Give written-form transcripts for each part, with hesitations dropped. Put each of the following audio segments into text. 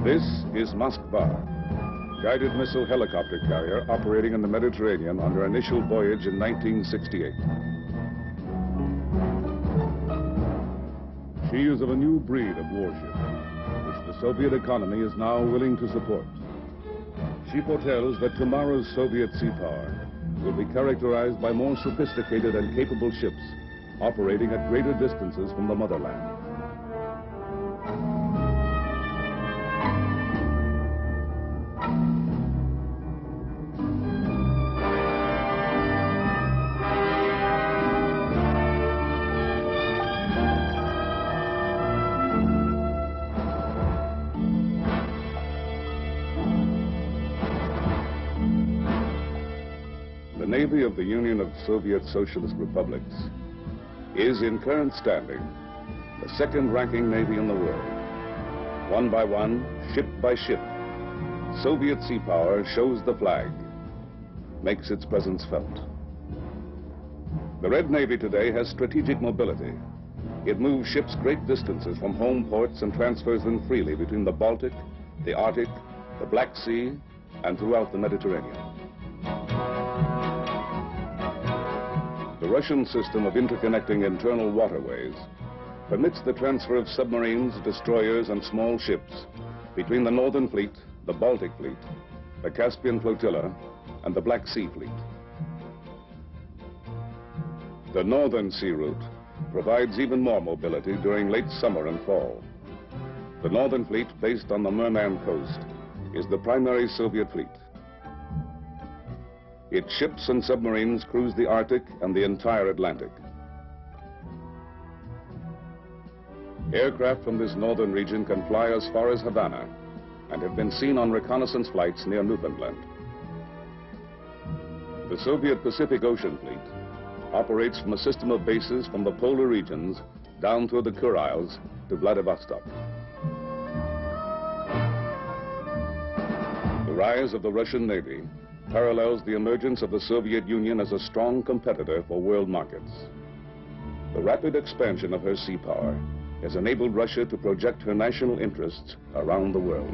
This is Moskva, guided missile helicopter carrier operating in the Mediterranean on her initial voyage in 1968. She is of a new breed of warship, which the Soviet economy is now willing to support. She foretells that tomorrow's Soviet sea power will be characterized by more sophisticated and capable ships operating at greater distances from the motherland. The Navy of the Union of Soviet Socialist Republics is, in current standing, the second-ranking Navy in the world. One by one, ship by ship, Soviet sea power shows the flag, makes its presence felt. The Red Navy today has strategic mobility. It moves ships great distances from home ports and transfers them freely between the Baltic, the Arctic, the Black Sea, and throughout the Mediterranean. The Russian system of interconnecting internal waterways permits the transfer of submarines, destroyers, and small ships between the Northern Fleet, the Baltic Fleet, the Caspian Flotilla, and the Black Sea Fleet. The Northern Sea Route provides even more mobility during late summer and fall. The Northern Fleet, based on the Murman coast, is the primary Soviet fleet. Its ships and submarines cruise the Arctic and the entire Atlantic. Aircraft from this northern region can fly as far as Havana and have been seen on reconnaissance flights near Newfoundland. The Soviet Pacific Ocean Fleet operates from a system of bases from the polar regions down through the Kurils to Vladivostok. The rise of the Russian Navy parallels the emergence of the Soviet Union as a strong competitor for world markets. The rapid expansion of her sea power has enabled Russia to project her national interests around the world.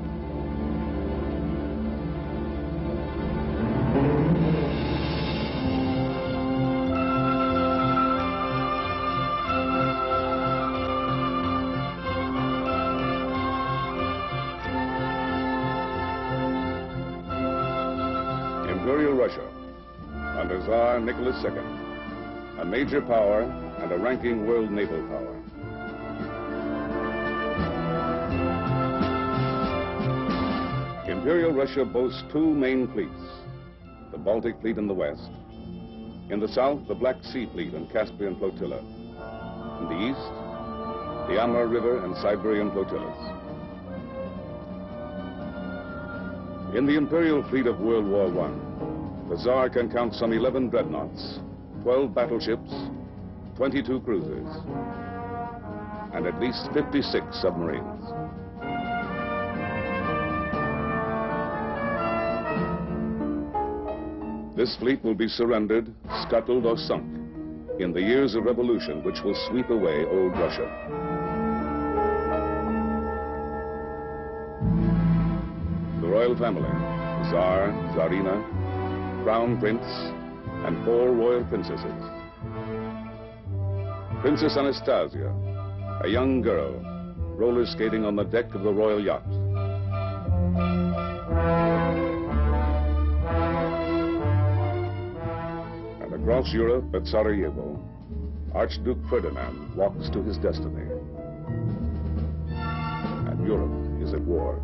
Imperial Russia, under Czar Nicholas II, a major power and a ranking world naval power. Imperial Russia boasts two main fleets, the Baltic Fleet in the west, in the south the Black Sea Fleet and Caspian Flotilla, in the east the Amur River and Siberian flotillas. In the Imperial Fleet of World War I, the Czar can count some 11 dreadnoughts, 12 battleships, 22 cruisers, and at least 56 submarines. This fleet will be surrendered, scuttled, or sunk in the years of revolution which will sweep away old Russia. The royal family, the Tsar, Tsarina, Crown Prince, and 4 royal princesses. Princess Anastasia, a young girl, roller skating on the deck of the royal yacht. And across Europe at Sarajevo, Archduke Ferdinand walks to his destiny. And Europe is at war.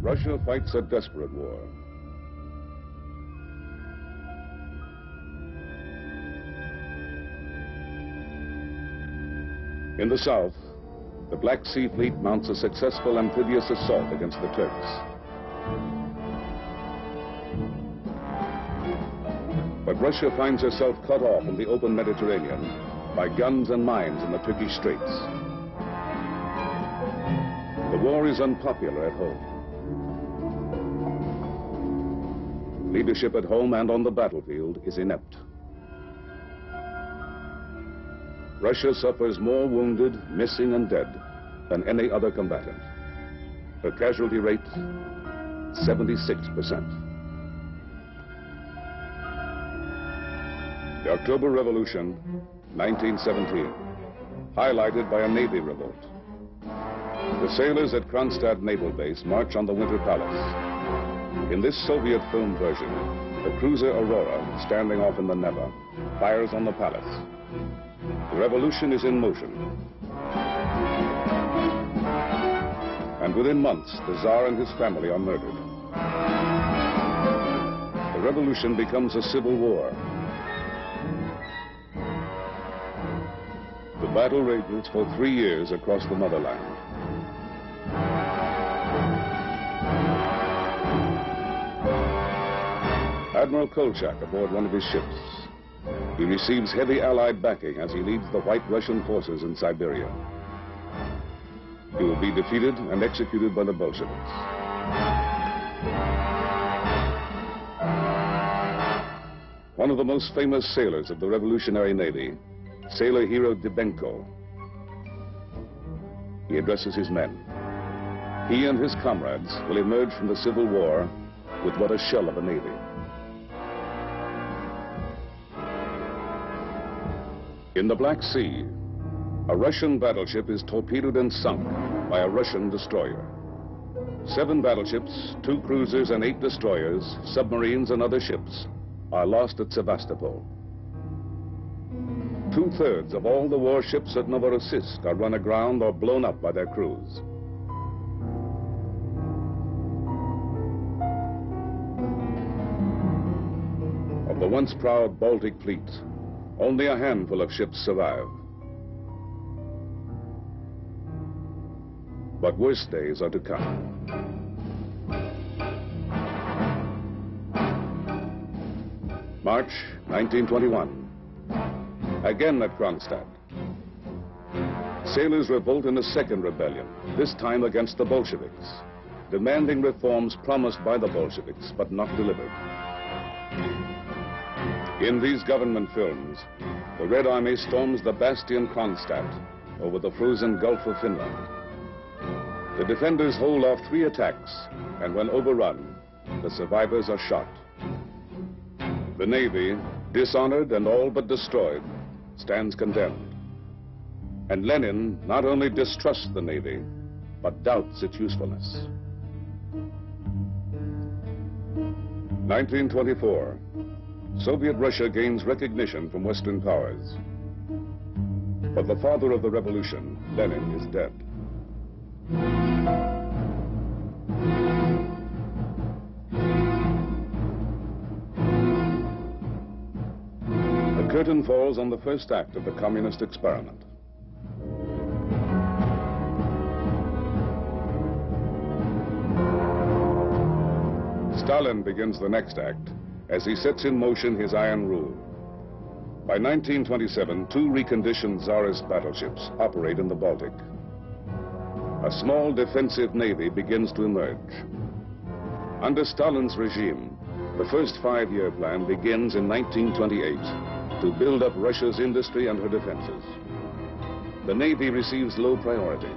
Russia fights a desperate war. In the south, the Black Sea Fleet mounts a successful amphibious assault against the Turks. But Russia finds herself cut off in the open Mediterranean by guns and mines in the Turkish Straits. The war is unpopular at home. leadership at home and on the battlefield is inept. Russia suffers more wounded, missing, and dead than any other combatant. Her casualty rate, 76%. The October Revolution, 1917, highlighted by a Navy revolt. The sailors at Kronstadt Naval Base march on the Winter Palace. In this Soviet film version, the cruiser Aurora, standing off in the Neva, fires on the palace. The revolution is in motion. And within months, the Czar and his family are murdered. The revolution becomes a civil war. The battle rages for 3 years across the motherland. Admiral Kolchak aboard one of his ships. He receives heavy Allied backing as he leads the White Russian forces in Siberia. He will be defeated and executed by the Bolsheviks. One of the most famous sailors of the Revolutionary Navy, sailor hero Dybenko. He addresses his men. He and his comrades will emerge from the Civil War with what a shell of a navy. In the Black Sea, a Russian battleship is torpedoed and sunk by a Russian destroyer. 7 battleships, 2 cruisers and 8 destroyers, submarines and other ships are lost at Sevastopol. 2/3 of all the warships at Novorossiysk are run aground or blown up by their crews. Of the once proud Baltic fleet, only a handful of ships survive. But worse days are to come. March 1921. Again at Kronstadt. Sailors revolt in a second rebellion, this time against the Bolsheviks, demanding reforms promised by the Bolsheviks but not delivered. In these government films, the Red Army storms the bastion Kronstadt over the frozen Gulf of Finland. The defenders hold off 3 attacks, and when overrun, the survivors are shot. The Navy, dishonored and all but destroyed, stands condemned. And Lenin not only distrusts the Navy, but doubts its usefulness. 1924. Soviet Russia gains recognition from Western powers. But the father of the revolution, Lenin, is dead. The curtain falls on the first act of the communist experiment. Stalin begins the next act as he sets in motion his iron rule. By 1927, 2 reconditioned Tsarist battleships operate in the Baltic. A small defensive navy begins to emerge. Under Stalin's regime, the first 5-year plan begins in 1928 to build up Russia's industry and her defenses. The Navy receives low priority.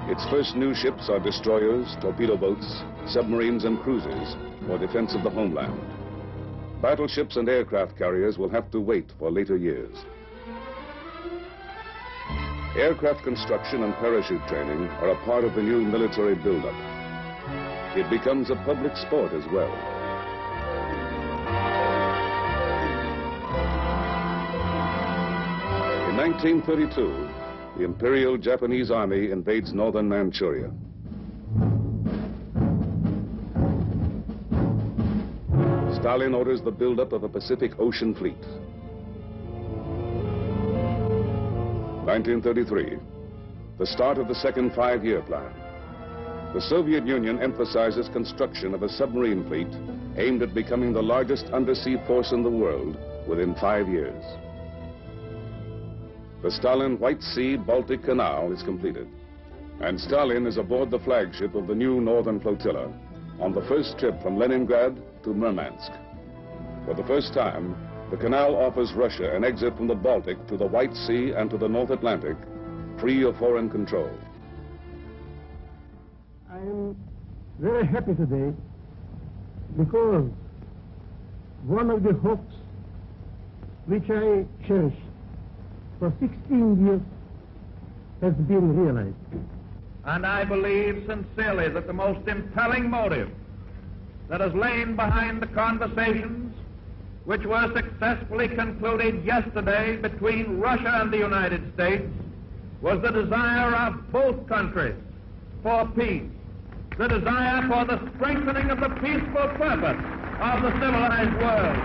Its first new ships are destroyers, torpedo boats, submarines and cruisers for defense of the homeland. Battleships and aircraft carriers will have to wait for later years. Aircraft construction and parachute training are a part of the new military buildup. It becomes a public sport as well. In 1932, the Imperial Japanese Army invades northern Manchuria. Stalin orders the buildup of a Pacific Ocean fleet. 1933, the start of the second 5-year plan. The Soviet Union emphasizes construction of a submarine fleet aimed at becoming the largest undersea force in the world within 5 years. The Stalin White Sea-Baltic Canal is completed, and Stalin is aboard the flagship of the new Northern Flotilla on the first trip from Leningrad to Murmansk. For the first time, the canal offers Russia an exit from the Baltic to the White Sea and to the North Atlantic, free of foreign control. I am very happy today because one of the hopes which I cherished for 16 years has been realized. And I believe sincerely that the most impelling motive that has lain behind the conversations which were successfully concluded yesterday between Russia and the United States was the desire of both countries for peace, the desire for the strengthening of the peaceful purpose of the civilized world.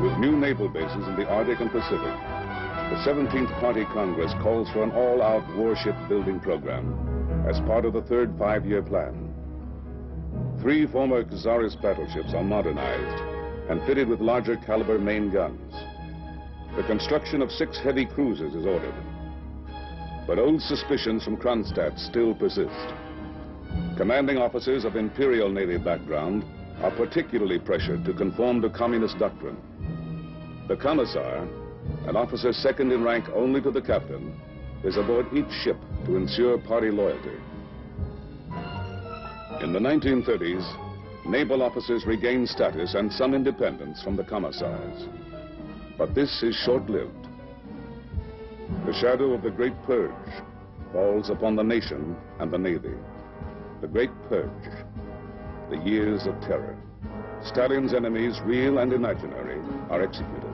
With new naval bases in the Arctic and Pacific, the 17th Party Congress calls for an all-out warship building program as part of the third five-year plan. 3 former Czarist battleships are modernized and fitted with larger caliber main guns. The construction of 6 heavy cruisers is ordered. But old suspicions from Kronstadt still persist. Commanding officers of Imperial Navy background are particularly pressured to conform to communist doctrine. The Commissar, an officer second in rank only to the captain, is aboard each ship to ensure party loyalty. In the 1930s, naval officers regained status and some independence from the commissars. But this is short-lived. The shadow of the Great Purge falls upon the nation and the Navy. The Great Purge, the years of terror. Stalin's enemies, real and imaginary, are executed.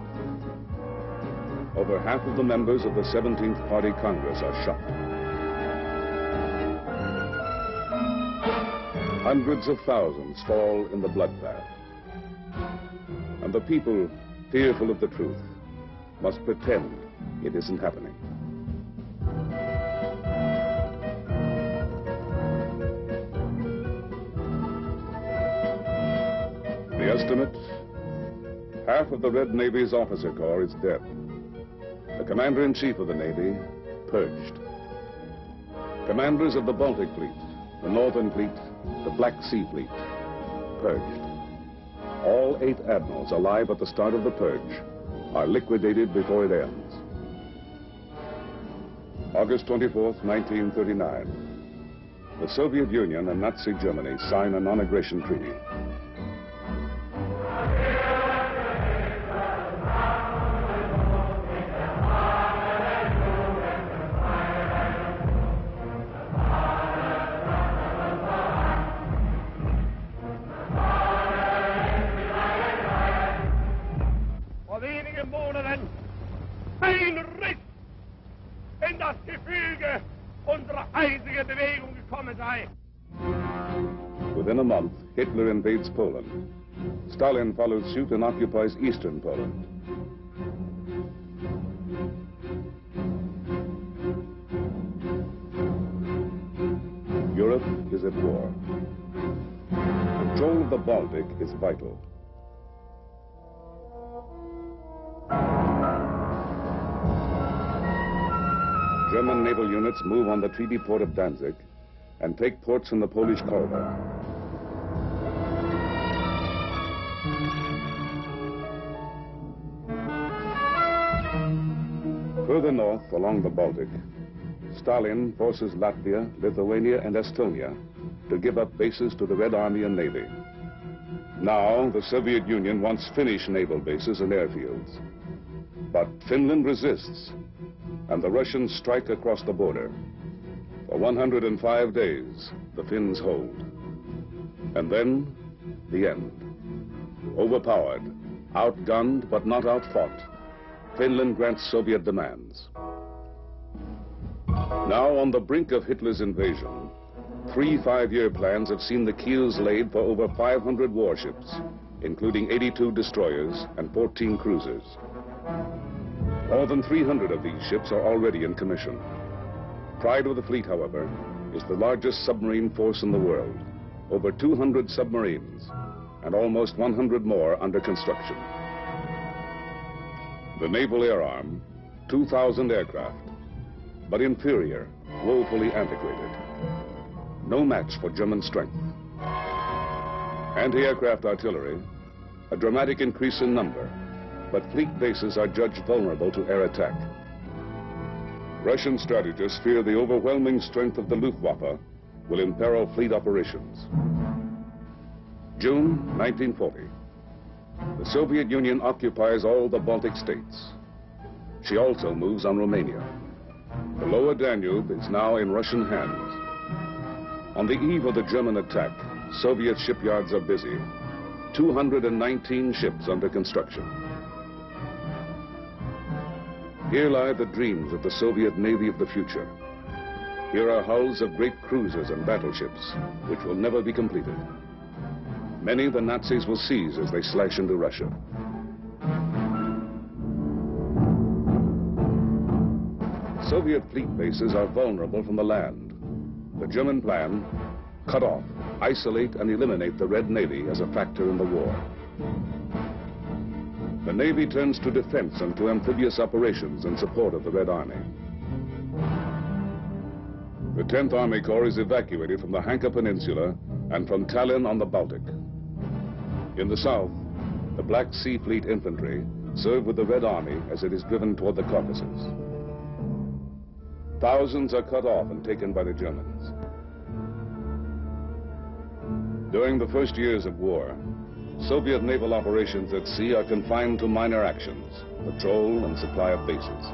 Over half of the members of the 17th Party Congress are shot. Hundreds of thousands fall in the bloodbath. And the people, fearful of the truth, must pretend it isn't happening. The estimate? Half of the Red Navy's officer corps is dead. The Commander-in-Chief of the Navy, purged. Commanders of the Baltic Fleet, the Northern Fleet, the Black Sea Fleet, purged. All 8 admirals alive at the start of the purge are liquidated before it ends. August 24th, 1939. The Soviet Union and Nazi Germany sign a non-aggression treaty. Within a month, Hitler invades Poland. Stalin follows suit and occupies eastern Poland. Europe is at war. Control of the Baltic is vital. German naval units move on the treaty port of Danzig and take ports in the Polish corridor. Further north along the Baltic, Stalin forces Latvia, Lithuania, and Estonia to give up bases to the Red Army and Navy. Now, the Soviet Union wants Finnish naval bases and airfields. But Finland resists, and the Russians strike across the border. For 105 days, the Finns hold. And then, the end. Overpowered, outgunned, but not outfought, Finland grants Soviet demands. Now, on the brink of Hitler's invasion, 3 5-year plans have seen the keels laid for over 500 warships, including 82 destroyers and 14 cruisers. More than 300 of these ships are already in commission. Pride of the fleet, however, is the largest submarine force in the world. Over 200 submarines, and almost 100 more under construction. The Naval Air Arm, 2,000 aircraft, but inferior, woefully antiquated. No match for German strength. Anti-aircraft artillery, a dramatic increase in number, but fleet bases are judged vulnerable to air attack. Russian strategists fear the overwhelming strength of the Luftwaffe will imperil fleet operations. June 1940. The Soviet Union occupies all the Baltic states. She also moves on Romania. The lower Danube is now in Russian hands. On the eve of the German attack, Soviet shipyards are busy. 219 ships under construction. Here lie the dreams of the Soviet Navy of the future. Here are hulls of great cruisers and battleships, which will never be completed. Many the Nazis will seize as they slash into Russia. Soviet fleet bases are vulnerable from the land. The German plan, cut off, isolate and eliminate the Red Navy as a factor in the war. The Navy turns to defense and to amphibious operations in support of the Red Army. The 10th Army Corps is evacuated from the Hanka Peninsula and from Tallinn on the Baltic. In the south, the Black Sea Fleet infantry serve with the Red Army as it is driven toward the Caucasus. Thousands are cut off and taken by the Germans. During the first years of war, Soviet naval operations at sea are confined to minor actions, patrol and supply of bases.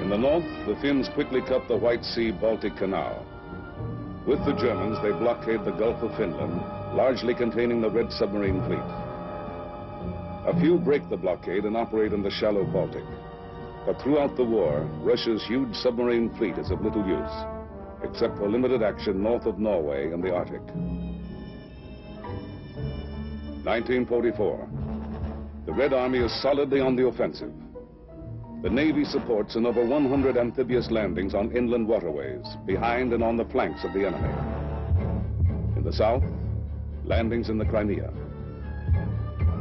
In the north, the Finns quickly cut the White Sea-Baltic Canal. With the Germans, they blockade the Gulf of Finland, largely containing the Red submarine fleet. A few break the blockade and operate in the shallow Baltic. But throughout the war, Russia's huge submarine fleet is of little use, except for limited action north of Norway and the Arctic. 1944. The Red Army is solidly on the offensive. The Navy supports in over 100 amphibious landings on inland waterways, behind and on the flanks of the enemy. In the south, landings in the Crimea.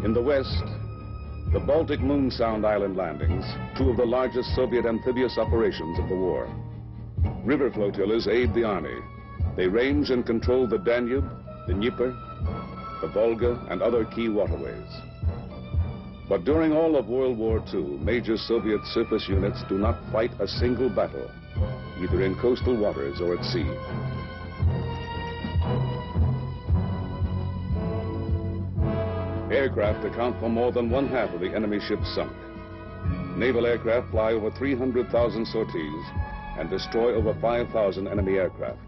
In the west, the Baltic Moon Sound Island landings, two of the largest Soviet amphibious operations of the war. River flotillas aid the army. They range and control the Danube, the Dnieper, the Volga, and other key waterways. But during all of World War II, major Soviet surface units do not fight a single battle, either in coastal waters or at sea. Aircraft account for more than one-half of the enemy ships sunk. Naval aircraft fly over 300,000 sorties and destroy over 5,000 enemy aircraft.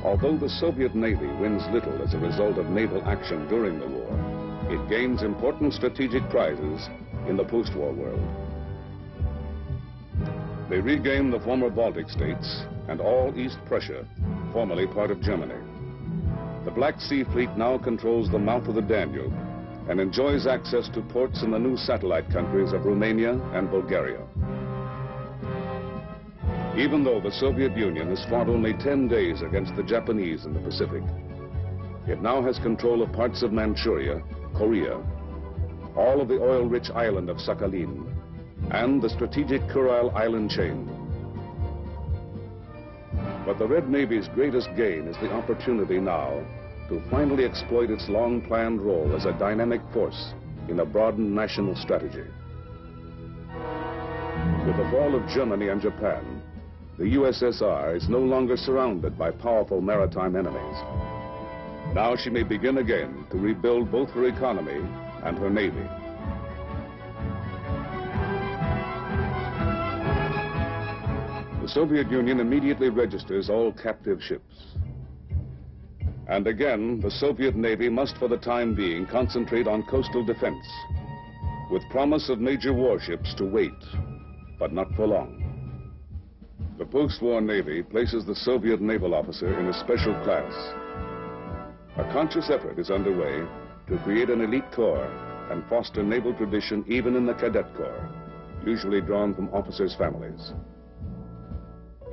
Although the Soviet Navy wins little as a result of naval action during the war, it gains important strategic prizes in the post-war world. They regain the former Baltic states and all East Prussia, formerly part of Germany. The Black Sea Fleet now controls the mouth of the Danube and enjoys access to ports in the new satellite countries of Romania and Bulgaria. Even though the Soviet Union has fought only 10 days against the Japanese in the Pacific, it now has control of parts of Manchuria, Korea, all of the oil-rich island of Sakhalin, and the strategic Kuril island chain. But the Red Navy's greatest gain is the opportunity now to finally exploit its long-planned role as a dynamic force in a broadened national strategy. With the fall of Germany and Japan, the USSR is no longer surrounded by powerful maritime enemies. Now she may begin again to rebuild both her economy and her navy. The Soviet Union immediately registers all captive ships. And again, the Soviet Navy must for the time being concentrate on coastal defense, with promise of major warships to wait, but not for long. The post-war Navy places the Soviet naval officer in a special class. A conscious effort is underway to create an elite corps and foster naval tradition even in the cadet corps, usually drawn from officers' families.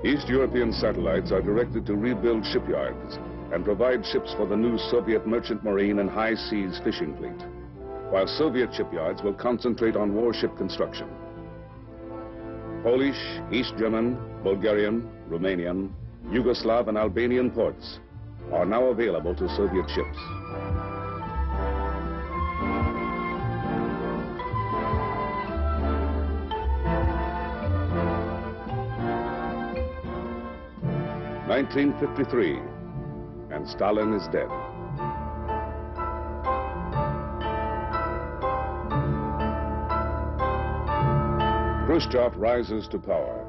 East European satellites are directed to rebuild shipyards and provide ships for the new Soviet merchant marine and high seas fishing fleet, while Soviet shipyards will concentrate on warship construction. Polish, East German, Bulgarian, Romanian, Yugoslav and Albanian ports are now available to Soviet ships. (1953), and Stalin is dead. Khrushchev rises to power,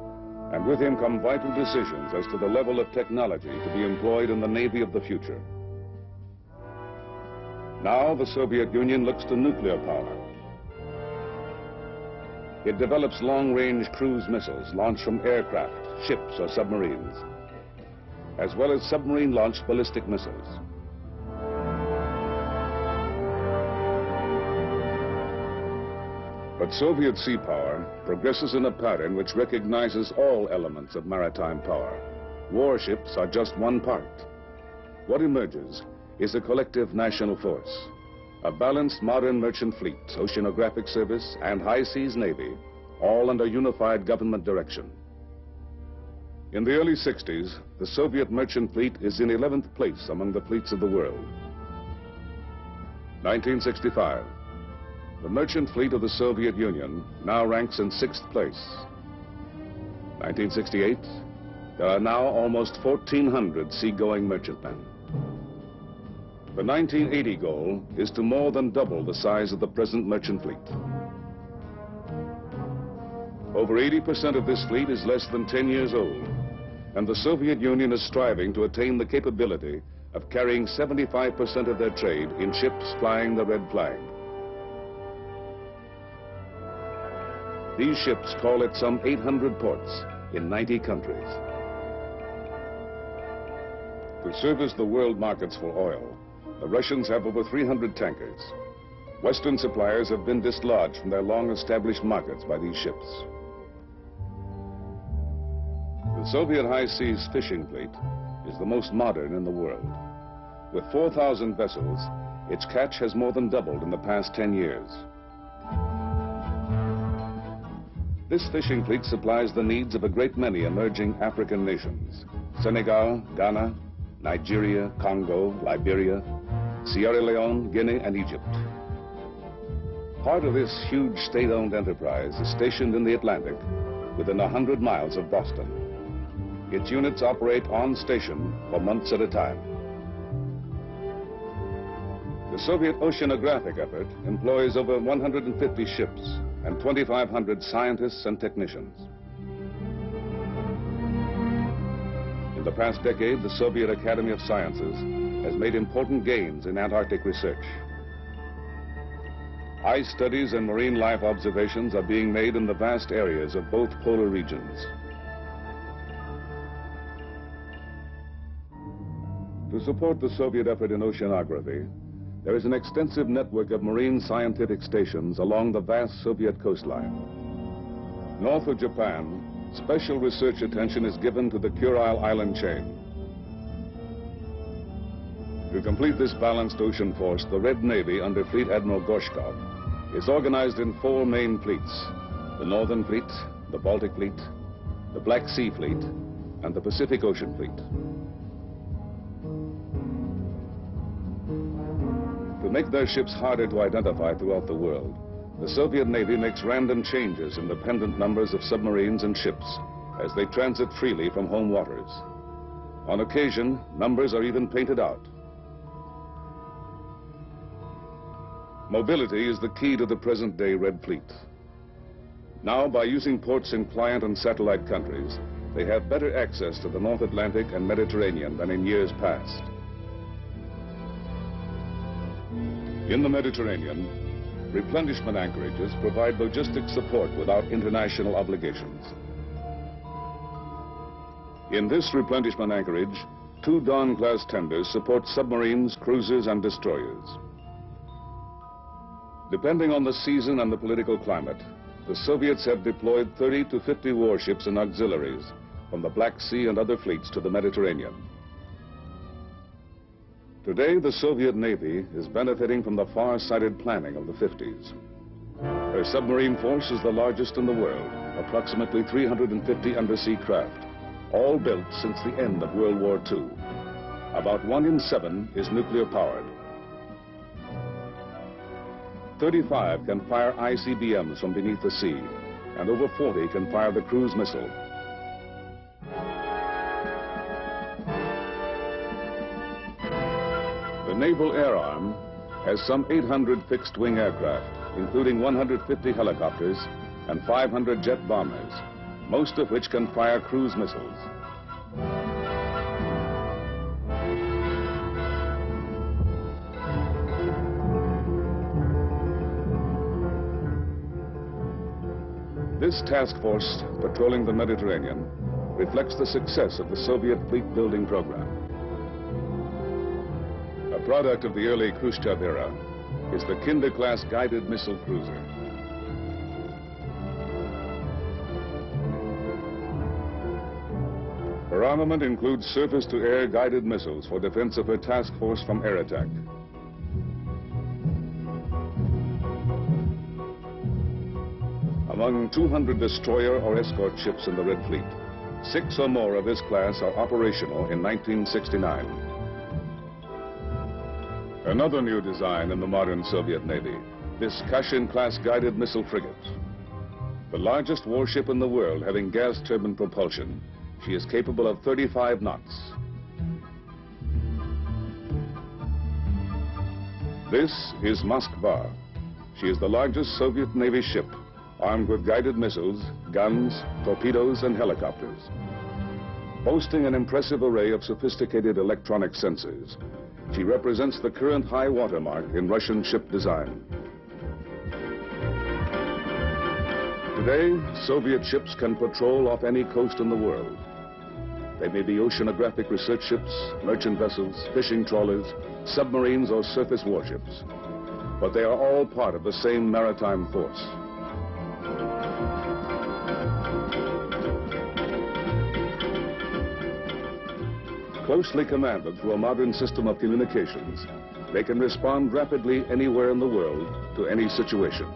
and with him come vital decisions as to the level of technology to be employed in the Navy of the future. Now the Soviet Union looks to nuclear power. It develops long-range cruise missiles launched from aircraft, ships or submarines, as well as submarine-launched ballistic missiles. But Soviet sea power progresses in a pattern which recognizes all elements of maritime power. Warships are just one part. What emerges is a collective national force, a balanced modern merchant fleet, oceanographic service, and high seas navy, all under unified government direction. In the early 60s, the Soviet merchant fleet is in 11th place among the fleets of the world. 1965. The merchant fleet of the Soviet Union now ranks in 6th place. 1968, there are now almost 1,400 seagoing merchantmen. The 1980 goal is to more than double the size of the present merchant fleet. Over 80% of this fleet is less than 10 years old, and the Soviet Union is striving to attain the capability of carrying 75% of their trade in ships flying the red flag. These ships call at some 800 ports in 90 countries. To service the world markets for oil, the Russians have over 300 tankers. Western suppliers have been dislodged from their long-established markets by these ships. The Soviet high seas fishing fleet is the most modern in the world. With 4,000 vessels, its catch has more than doubled in the past 10 years. This fishing fleet supplies the needs of a great many emerging African nations: Senegal, Ghana, Nigeria, Congo, Liberia, Sierra Leone, Guinea, and Egypt. Part of this huge state-owned enterprise is stationed in the Atlantic within 100 miles of Boston. Its units operate on station for months at a time. The Soviet oceanographic effort employs over 150 ships and 2,500 scientists and technicians. In the past decade, the Soviet Academy of Sciences has made important gains in Antarctic research. Ice studies and marine life observations are being made in the vast areas of both polar regions. To support the Soviet effort in oceanography, there is an extensive network of marine scientific stations along the vast Soviet coastline. North of Japan, special research attention is given to the Kurile Island chain. To complete this balanced ocean force, the Red Navy under Fleet Admiral Gorshkov is organized in 4 main fleets: the Northern Fleet, the Baltic Fleet, the Black Sea Fleet, and the Pacific Ocean Fleet. To make their ships harder to identify throughout the world, the Soviet Navy makes random changes in the pendant numbers of submarines and ships as they transit freely from home waters. On occasion, numbers are even painted out. Mobility is the key to the present-day Red Fleet. Now, by using ports in client and satellite countries, they have better access to the North Atlantic and Mediterranean than in years past. In the Mediterranean, replenishment anchorages provide logistic support without international obligations. In this replenishment anchorage, 2 Dawn-class tenders support submarines, cruisers, and destroyers. Depending on the season and the political climate, the Soviets have deployed 30 to 50 warships and auxiliaries from the Black Sea and other fleets to the Mediterranean. Today, the Soviet Navy is benefiting from the far-sighted planning of the 50s. Her submarine force is the largest in the world, approximately 350 undersea craft, all built since the end of World War II. About 1 in 7 is nuclear powered. 35 can fire ICBMs from beneath the sea, and over 40 can fire the cruise missile. The Naval Air Arm has some 800 fixed-wing aircraft, including 150 helicopters and 500 jet bombers, most of which can fire cruise missiles. This task force patrolling the Mediterranean reflects the success of the Soviet fleet building program. A product of the early Khrushchev era is the Kinder-class guided missile cruiser. Her armament includes surface-to-air guided missiles for defense of her task force from air attack. Among 200 destroyer or escort ships in the Red Fleet, 6 or more of this class are operational in 1969. Another new design in the modern Soviet Navy, this Kashin-class guided missile frigate. The largest warship in the world having gas turbine propulsion, she is capable of 35 knots. This is Moskva. She is the largest Soviet Navy ship, armed with guided missiles, guns, torpedoes, and helicopters. Boasting an impressive array of sophisticated electronic sensors, she represents the current high watermark in Russian ship design. Today, Soviet ships can patrol off any coast in the world. They may be oceanographic research ships, merchant vessels, fishing trawlers, submarines, or surface warships. But they are all part of the same maritime force. Closely commanded through a modern system of communications, they can respond rapidly anywhere in the world to any situation.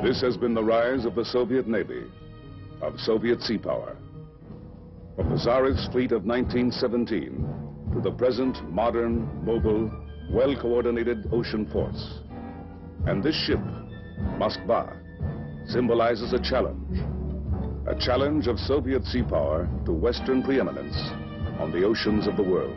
This has been the rise of the Soviet Navy, of Soviet sea power. From the Tsarist fleet of 1917 to the present modern, mobile, well-coordinated ocean force. And this ship, Moskva, symbolizes a challenge of Soviet sea power to Western preeminence on the oceans of the world.